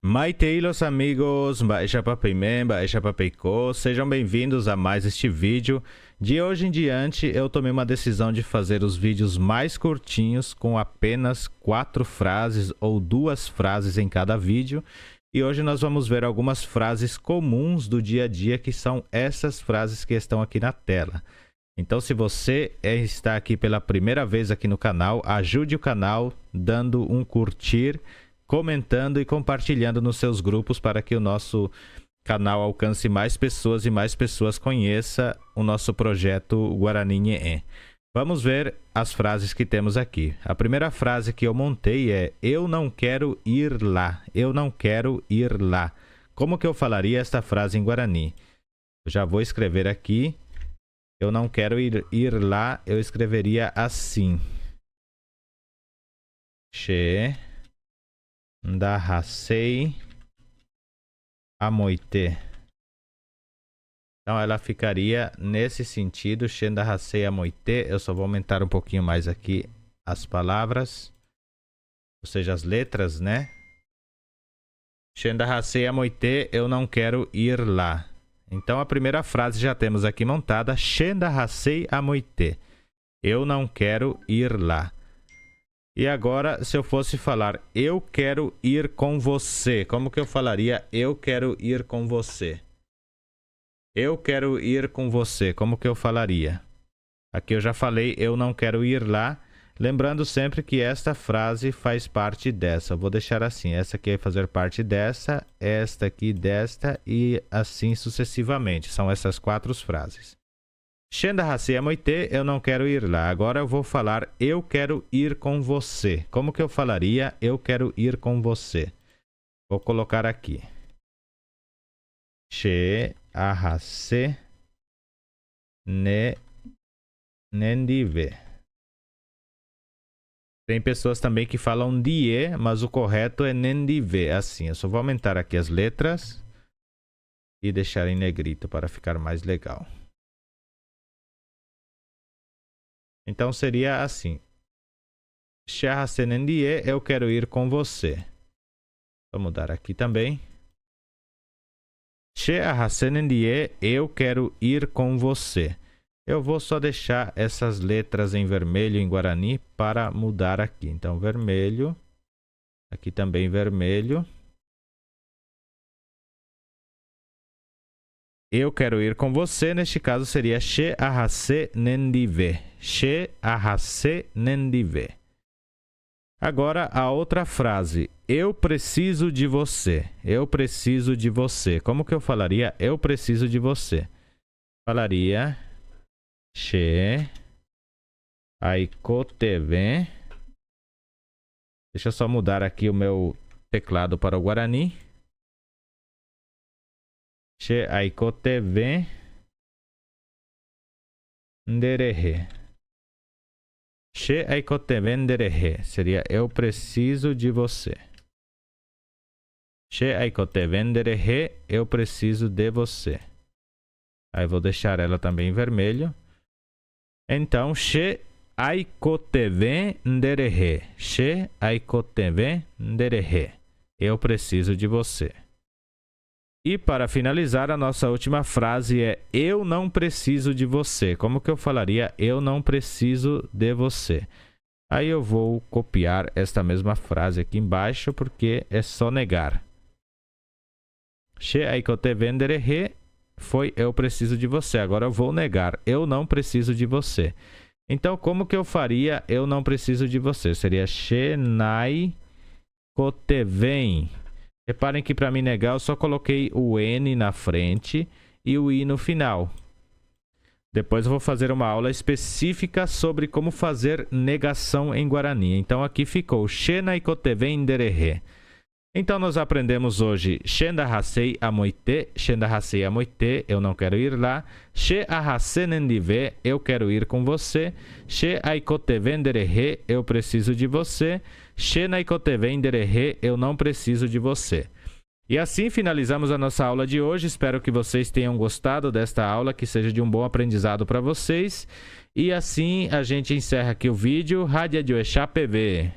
Maiteilos amigos, Baixa Papimé, Baixa Papeicô, sejam bem-vindos a mais este vídeo. De hoje em diante eu tomei uma decisão de fazer os vídeos mais curtinhos com apenas 4 frases ou 2 frases em cada vídeo. E hoje nós vamos ver algumas frases comuns do dia a dia, que são essas frases que estão aqui na tela. Então, se você está aqui pela primeira vez aqui no canal, ajude o canal dando um curtir, comentando e compartilhando nos seus grupos para que o nosso canal alcance mais pessoas e mais pessoas conheçam o nosso projeto Guarani Nheé. Vamos ver as frases que temos aqui. A primeira frase que eu montei é: eu não quero ir lá. Eu não quero ir lá. Como que eu falaria esta frase em Guarani? Eu já vou escrever aqui. Eu não quero ir lá. Eu escreveria assim: Che Ndahasei Amoite. Então ela ficaria nesse sentido, Che Ndahasei Amoite. Eu só vou aumentar um pouquinho mais aqui as palavras, ou seja, as letras, né? Che Ndahasei Amoite, eu não quero ir lá. Então a primeira frase já temos aqui montada, Che Ndahasei Amoite. Eu não quero ir lá. E agora, se eu fosse falar, eu quero ir com você. Como que eu falaria, eu quero ir com você? Eu quero ir com você. Como que eu falaria? Aqui eu já falei, eu não quero ir lá. Lembrando sempre que esta frase faz parte dessa. Eu vou deixar assim, essa aqui vai fazer parte dessa, esta aqui desta e assim sucessivamente. São essas 4 frases. Che Ndahasei Amoite, eu não quero ir lá. Agora eu vou falar, eu quero ir com você. Como que eu falaria, eu quero ir com você? Vou colocar aqui. Che Ahase Ne Nendive. Tem pessoas também que falam die, mas o correto é nendive. Assim, eu só vou aumentar aqui as letras e deixar em negrito para ficar mais legal. Então seria assim: Che Ahase Nendie, eu quero ir com você. Vou mudar aqui também. Che Ahase Nendie, eu quero ir com você. Eu vou só deixar essas letras em vermelho em Guarani para mudar aqui. Então vermelho, aqui também vermelho. Eu quero ir com você, neste caso seria Che Ahase Nendive. Che Ahase Nendive. Agora a outra frase. Eu preciso de você. Eu preciso de você. Como que eu falaria? Eu preciso de você. Falaria Che Aikoteve. Deixa eu só mudar aqui o meu teclado para o Guarani. Che Aikoteve Nderehe. Che Aikoteve Nderehe. Seria eu preciso de você. Che Aikoteve Nderehe. Eu preciso de você. Aí vou deixar ela também em vermelho. Então, Che Aikoteve Nderehe. Che Aikoteve Nderehe. Eu preciso de você. E para finalizar, a nossa última frase é: eu não preciso de você. Como que eu falaria? Eu não preciso de você. Aí eu vou copiar esta mesma frase aqui embaixo, porque é só negar. Che Aikoteve Nderehe foi eu preciso de você. Agora eu vou negar. Eu não preciso de você. Então, como que eu faria eu não preciso de você? Seria Che Nai Koteven. Reparem que para me negar eu só coloquei o N na frente e o I no final. Depois eu vou fazer uma aula específica sobre como fazer negação em Guarani. Então aqui ficou Che Naikoteven Nderehe. Então nós aprendemos hoje Che Ndahasei Amoite. Che Ndahasei Amoite, eu não quero ir lá. Che Ahase Nendive, eu quero ir com você. Che Aikoteve Nderehe, eu preciso de você. Che Naikoteven Nderehe, eu não preciso de você. E assim finalizamos a nossa aula de hoje. Espero que vocês tenham gostado desta aula, que seja de um bom aprendizado para vocês. E assim a gente encerra aqui o vídeo. Rádio de Oexá PV.